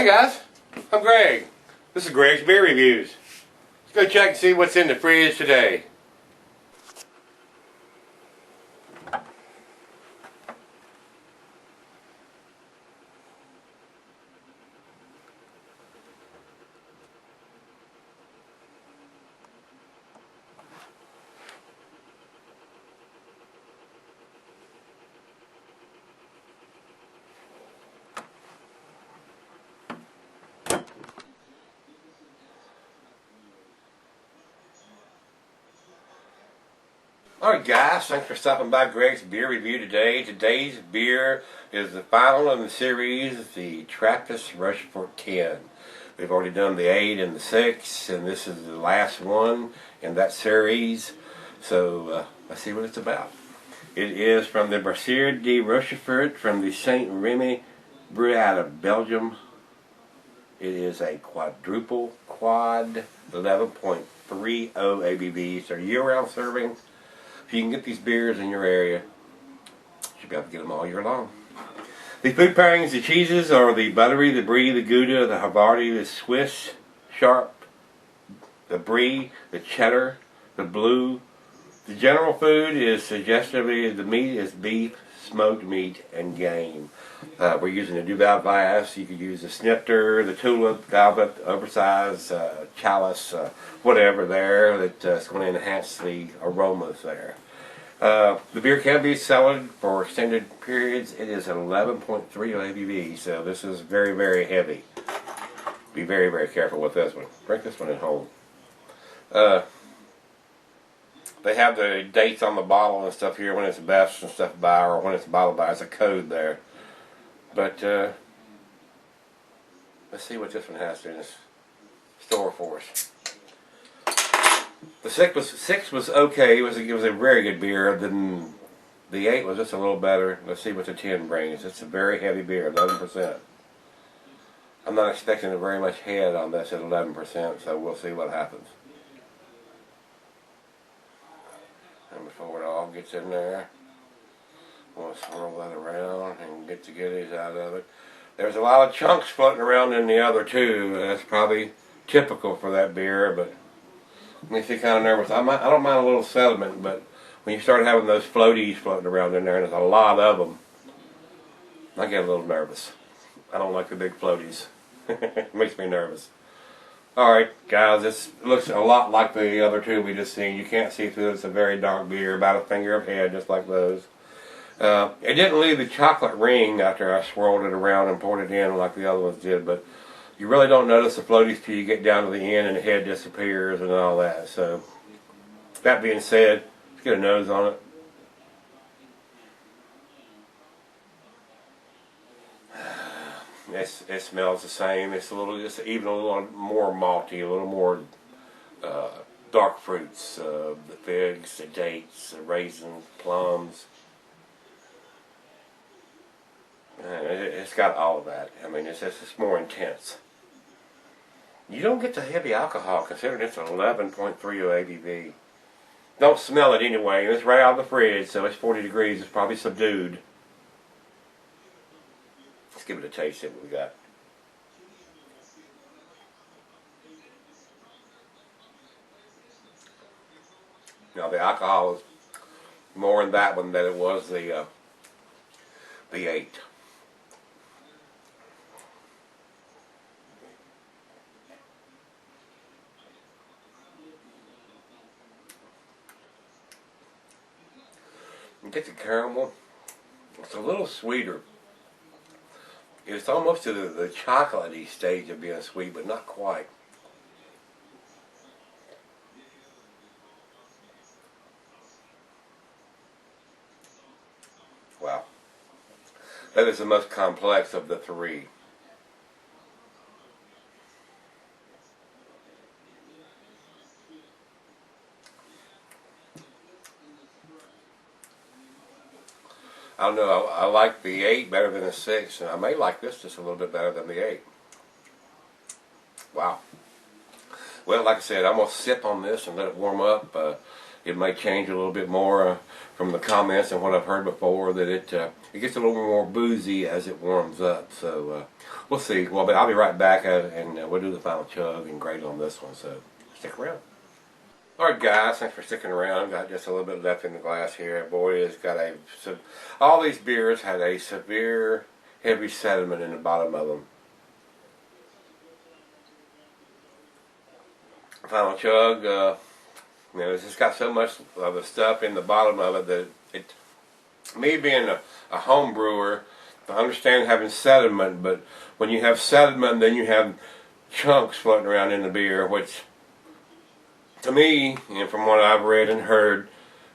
Hey guys, I'm Greg. This is Greg's Beer Reviews. Let's go check and see what's in the fridge today. Alright guys, thanks for stopping by Greg's Beer Review today. Today's beer is the final in the series, the Trappistes Rochefort 10. We've already done the 8 and the 6, and this is the last one in that series. So let's see what it's about. It is from the Pairings de Rochefort from the St. Remy brew out of Belgium. It is a quadruple quad, 11.30 ABV, so year-round serving. If you can get these beers in your area, you should be able to get them all year long. The food pairings of cheeses are the buttery, the brie, the Gouda, the Havarti, the Swiss, sharp, the brie, the cheddar, the blue. The general food is suggestively, the meat is beef, smoked meat, and game. We're using a Duval Vice. You could use the snifter, the tulip, velvet, oversized chalice, whatever there that's going to enhance the aromas there. The beer can be cellared for extended periods. It is 11.30 ABV, so this is very, very heavy. Be very, very careful with this one. Drink this one at home. They have the dates on the bottle and stuff here when it's best and stuff by, or when it's bottled by. It's a code there. But let's see what this one has in its store for us. The 6 was okay. It was a very good beer. Then the 8 was just a little better. Let's see what the 10 brings. It's a very heavy beer, 11%. I'm not expecting a very much head on this at 11%, so we'll see what happens. And before it all gets in there, I want to swirl that around and get the goodies out of it. There's a lot of chunks floating around in the other two. That's probably typical for that beer, but makes me kind of nervous. I don't mind a little sediment, but when you start having those floaties floating around in there, and there's a lot of them, I get a little nervous. I don't like the big floaties. It makes me nervous. Alright guys, this looks a lot like the other two we just seen. You can't see through it. It's a very dark beer, about a finger of head, just like those. It didn't leave the chocolate ring after I swirled it around and poured it in like the other ones did, but you really don't notice the floaties till you get down to the end and the head disappears and all that. So, that being said, let's get a nose on it. It smells the same. It's even a little more malty, a little more dark fruits, the figs, the dates, the raisins, plums. It's got all of that. I mean, it's more intense. You don't get the heavy alcohol considering it's an 11.30 ABV. Don't smell it anyway. It's right out of the fridge, so it's 40 degrees. It's probably subdued. Let's give it a taste, see what we got. Now the alcohol is more in that one than it was the 8. You get the caramel. It's a little sweeter. It's almost to the chocolatey stage of being sweet, but not quite. Wow. That is the most complex of the three. I don't know, I like the 8 better than the 6, and I may like this just a little bit better than the 8. Wow. Well, like I said, I'm going to sip on this and let it warm up. it may change a little bit more from the comments and what I've heard before, that it gets a little more boozy as it warms up. So we'll see. Well, but I'll be right back and we'll do the final chug and grade on this one. So stick around. Alright guys, thanks for sticking around. Got just a little bit left in the glass here. Boy, it's got all these beers had a severe heavy sediment in the bottom of them. Final chug, it's just got so much of the stuff in the bottom of it that me being a home brewer, I understand having sediment, but when you have sediment, then you have chunks floating around in the beer, which to me, and from what I've read and heard,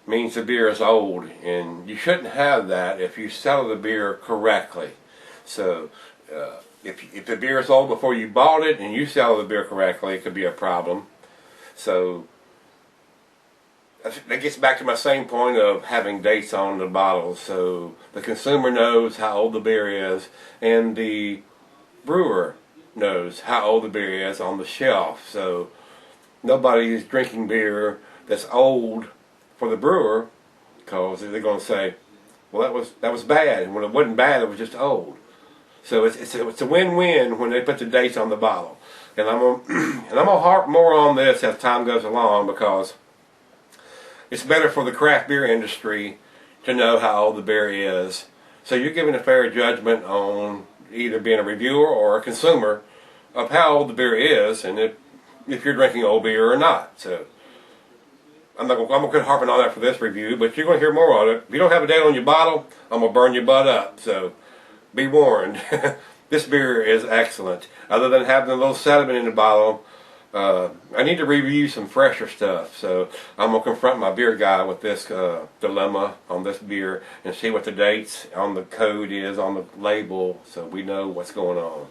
means the beer is old, and you shouldn't have that if you sell the beer correctly. So if the beer is old before you bought it and you sell the beer correctly, it could be a problem. So that gets back to my same point of having dates on the bottle, so the consumer knows how old the beer is and the brewer knows how old the beer is on the shelf. So nobody is drinking beer that's old for the brewer, because they're going to say, well, that was bad, and when it wasn't bad, it was just old. So it's a win-win when they put the dates on the bottle. And I'm gonna harp more on this as time goes along, because it's better for the craft beer industry to know how old the beer is. So you're giving a fair judgment on either being a reviewer or a consumer of how old the beer is, and if you're drinking old beer or not. So I'm gonna quit harping on that for this review, but you're gonna hear more on it. If you don't have a date on your bottle, I'm gonna burn your butt up. So be warned. This beer is excellent. Other than having a little sediment in the bottle, I need to review some fresher stuff. So I'm going to confront my beer guy with this dilemma on this beer and see what the dates on the code is on the label, so we know what's going on.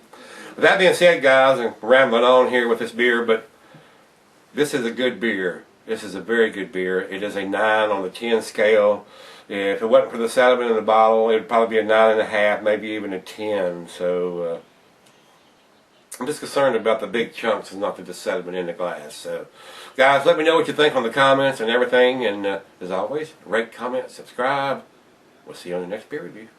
With that being said, guys, I'm rambling on here with this beer, but this is a good beer. This is a very good beer. It is a 9 on the 10 scale. If it wasn't for the sediment in the bottle, it would probably be a 9.5, maybe even a 10. So I'm just concerned about the big chunks and not the sediment in the glass. So guys, let me know what you think on the comments and everything. And as always, rate, comment, subscribe. We'll see you on the next beer review.